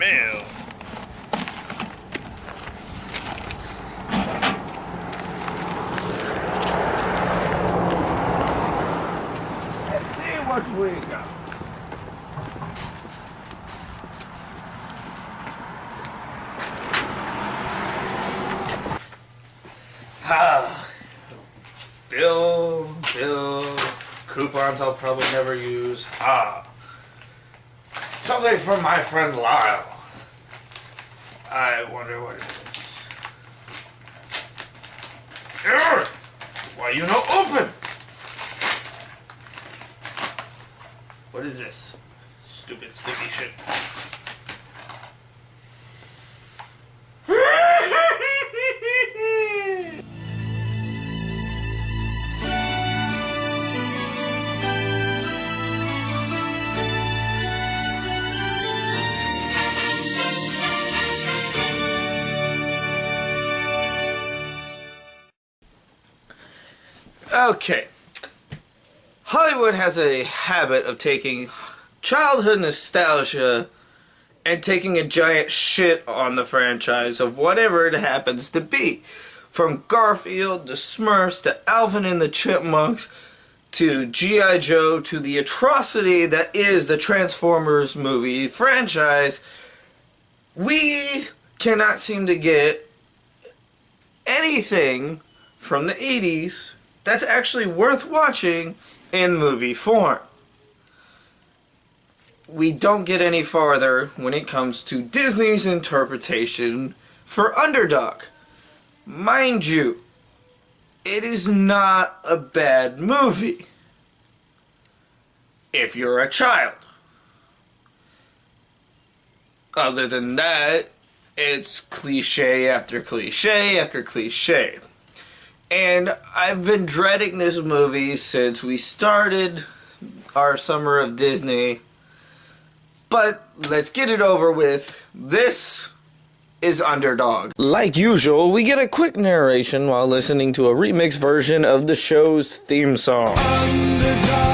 mail. Let's see what we got. Bill, coupons I'll probably never use. Something from my friend Lyle. I wonder what it is. Urgh! Why you no open? What is this? Stupid sticky shit. Okay. Hollywood has a habit of taking childhood nostalgia and taking a giant shit on the franchise of whatever it happens to be. From Garfield to Smurfs to Alvin and the Chipmunks to G.I. Joe to the atrocity that is the Transformers movie franchise, we cannot seem to get anything from the 80s that's actually worth watching in movie form. We don't get any farther when it comes to Disney's interpretation for Underdog. Mind you, it is not a bad movie if you're a child. Other than that, it's cliche after cliche after cliche. And I've been dreading this movie since we started our summer of Disney. But let's get it over with. This is Underdog. Like usual, we get a quick narration while listening to a remix version of the show's theme song. Underdog.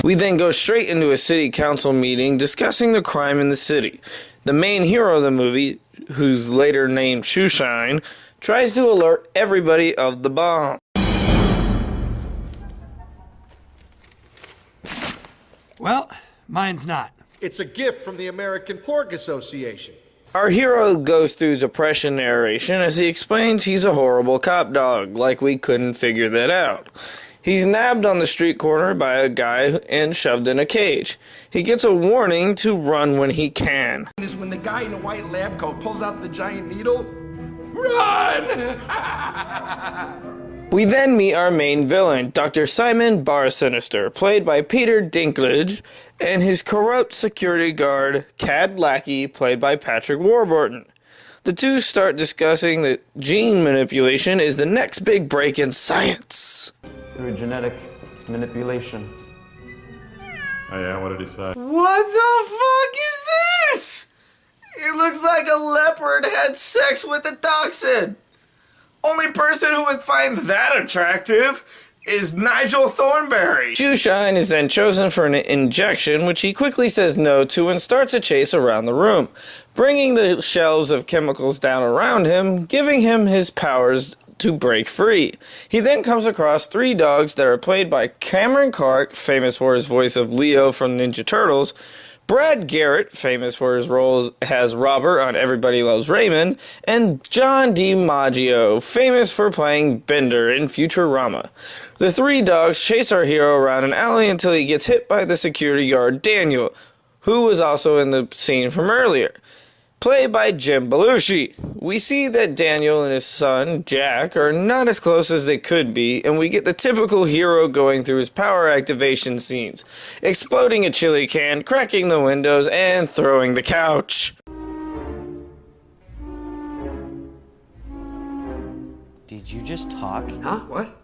We then go straight into a city council meeting discussing the crime in the city. The main hero of the movie, who's later named Shoeshine, tries to alert everybody of the bomb. Well, mine's not. It's a gift from the American Pork Association. Our hero goes through depression narration as he explains he's a horrible cop dog, like we couldn't figure that out. He's nabbed on the street corner by a guy and shoved in a cage. He gets a warning to run when he can. Is when the guy in the white lab coat pulls out the giant needle. Run! We then meet our main villain, Dr. Simon Bar Sinister, played by Peter Dinklage, and his corrupt security guard, Cad Lackey, played by Patrick Warburton. The two start discussing that gene manipulation is the next big break in science. Through genetic manipulation. Oh yeah, what did he say? What the fuck is this? It looks like a leopard had sex with a dachshund. Only person who would find that attractive is Nigel Thornberry. Shoeshine is then chosen for an injection, which he quickly says no to and starts a chase around the room, bringing the shelves of chemicals down around him, giving him his powers to break free. He then comes across three dogs that are played by Cameron Clark, famous for his voice of Leo from Ninja Turtles, Brad Garrett, famous for his role as Robert on Everybody Loves Raymond, and John DiMaggio, famous for playing Bender in Futurama. The three dogs chase our hero around an alley until he gets hit by the security guard Daniel, who was also in the scene from earlier, played by Jim Belushi. We see that Daniel and his son, Jack, are not as close as they could be, and we get the typical hero going through his power activation scenes, exploding a chili can, cracking the windows, and throwing the couch. Did you just talk? Huh? What?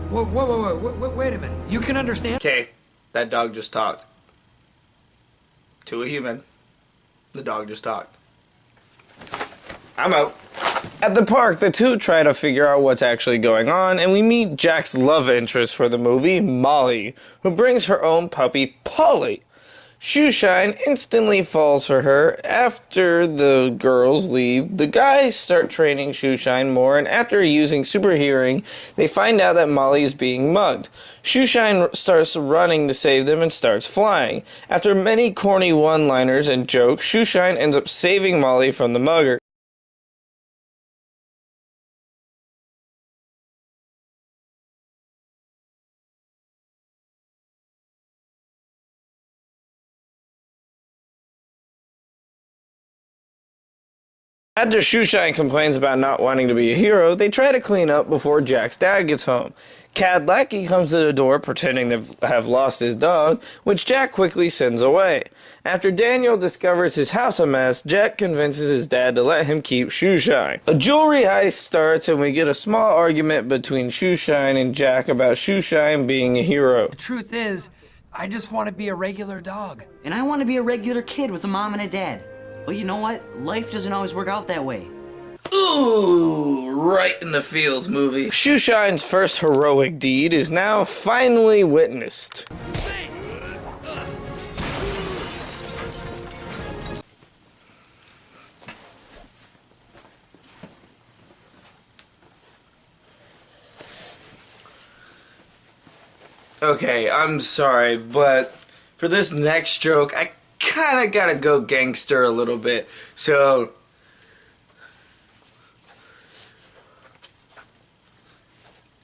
Whoa, wait a minute. You can understand? Okay, that dog just talked. To a human, the dog just talked. I'm out. At the park, the two try to figure out what's actually going on, and we meet Jack's love interest for the movie, Molly, who brings her own puppy, Polly. Shoeshine instantly falls for her. After the girls leave, the guys start training Shoeshine more, and after using super hearing, they find out that Molly is being mugged. Shoeshine starts running to save them and starts flying. After many corny one-liners and jokes, Shoeshine ends up saving Molly from the mugger. After Shoeshine complains about not wanting to be a hero, they try to clean up before Jack's dad gets home. Cad Lackey comes to the door pretending to have lost his dog, which Jack quickly sends away. After Daniel discovers his house a mess, Jack convinces his dad to let him keep Shoeshine. A jewelry heist starts and we get a small argument between Shoeshine and Jack about Shoeshine being a hero. The truth is, I just want to be a regular dog. And I want to be a regular kid with a mom and a dad. But you know what? Life doesn't always work out that way. Ooh, right in the feels, movie. Shoeshine's first heroic deed is now finally witnessed. Okay, I'm sorry, but for this next joke, I kinda gotta go gangster a little bit. So,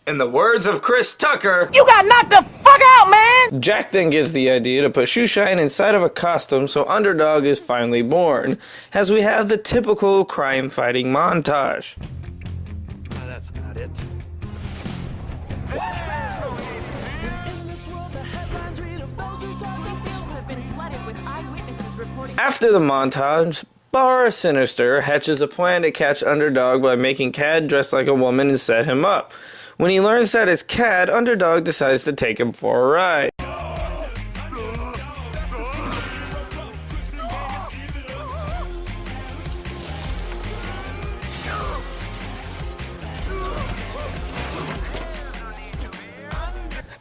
in the words of Chris Tucker, You got knocked the fuck out, man! Jack then gets the idea to put Shoeshine inside of a costume so Underdog is finally born, as we have the typical crime-fighting montage. That's not it. After the montage, Bar Sinister hatches a plan to catch Underdog by making Cad dress like a woman and set him up. When he learns that it's Cad, Underdog decides to take him for a ride.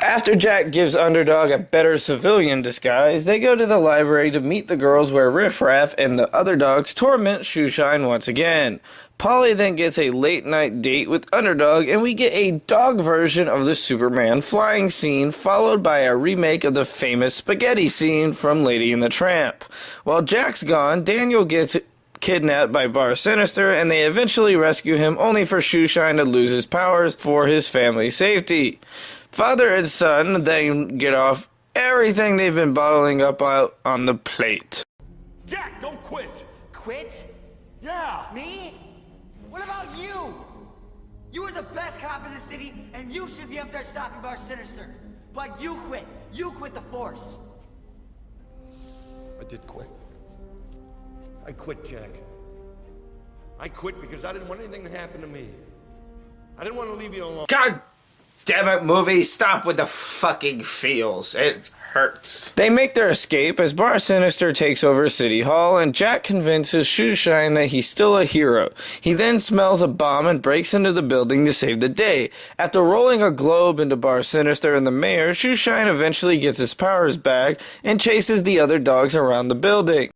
After Jack gives Underdog a better civilian disguise, they go to the library to meet the girls where Riff Raff and the other dogs torment Shoeshine once again. Polly then gets a late night date with Underdog, and we get a dog version of the Superman flying scene, followed by a remake of the famous spaghetti scene from Lady and the Tramp. While Jack's gone, Daniel gets kidnapped by Bar Sinister, and they eventually rescue him, only for Shoeshine to lose his powers for his family's safety. Father and son then get off everything they've been bottling up out on the plate. Jack, don't quit! Quit? Yeah! Me? What about you? You were the best cop in the city, and you should be up there stopping Bar Sinister. But you quit. You quit the force. I did quit. I quit, Jack. I quit because I didn't want anything to happen to me. I didn't want to leave you alone. God damn it, movie, stop with the fucking feels. It hurts. They make their escape as Bar Sinister takes over City Hall, and Jack convinces Shoeshine that he's still a hero. He then smells a bomb and breaks into the building to save the day. After rolling a globe into Bar Sinister and the mayor, Shoeshine eventually gets his powers back and chases the other dogs around the building.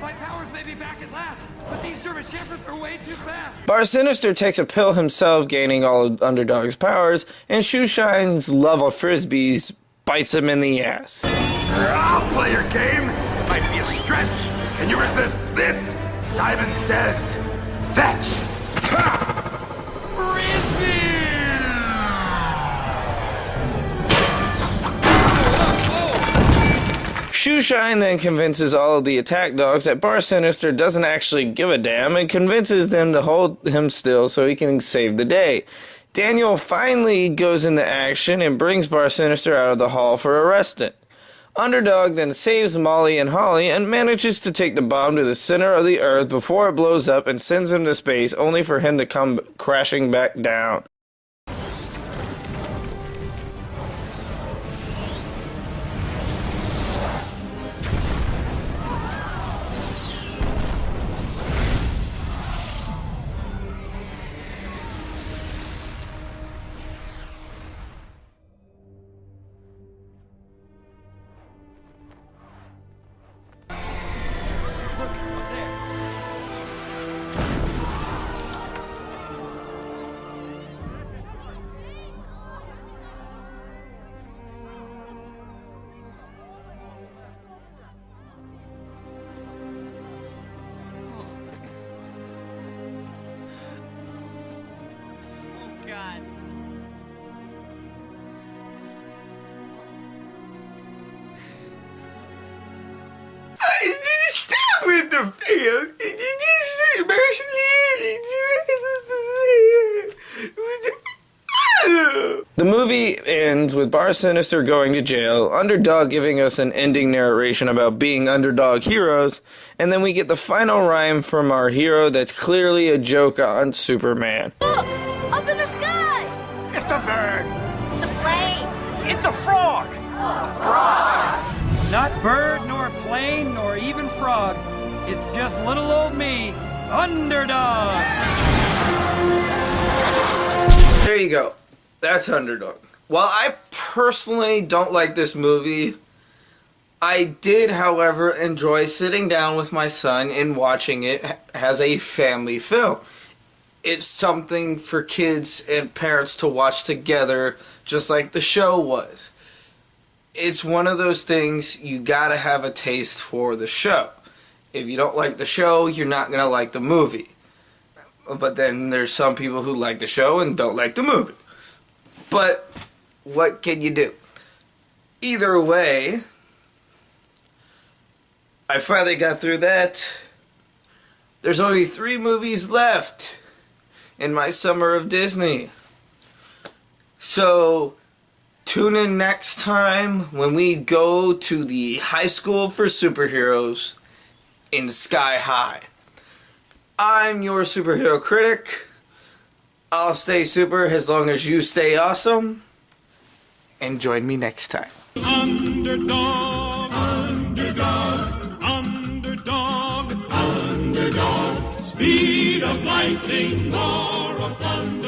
My powers may be back at last, but these German shepherds are way too fast. Bar Sinister takes a pill himself, gaining all of Underdog's powers, and Shoeshine's love of frisbees bites him in the ass. I'll play your game. It might be a stretch. Can you resist this? Simon Says, fetch. Shoeshine then convinces all of the attack dogs that Bar Sinister doesn't actually give a damn and convinces them to hold him still so he can save the day. Daniel finally goes into action and brings Bar Sinister out of the hall for arresting. Underdog then saves Molly and Holly and manages to take the bomb to the center of the earth before it blows up and sends him to space, only for him to come crashing back down. The movie ends with Bar Sinister going to jail, Underdog giving us an ending narration about being underdog heroes, and then we get the final rhyme from our hero that's clearly a joke on Superman. Look! Up in the sky! It's a bird. It's a plane! It's a frog! A frog! Not bird, nor plane, nor even frog. It's just little old me, Underdog! There you go. That's Underdog. While I personally don't like this movie, I did, however, enjoy sitting down with my son and watching it as a family film. It's something for kids and parents to watch together, just like the show was. It's one of those things you gotta have a taste for the show. If you don't like the show, you're not gonna like the movie. But then there's some people who like the show and don't like the movie. But what can you do? Either way, I finally got through that. There's only 3 movies left in my summer of Disney. So tune in next time when we go to the high school for superheroes in Sky High. I'm your superhero critic. I'll stay super as long as you stay awesome. And join me next time. Underdog, underdog, underdog, underdog. Speed of lightning, roar of thunder.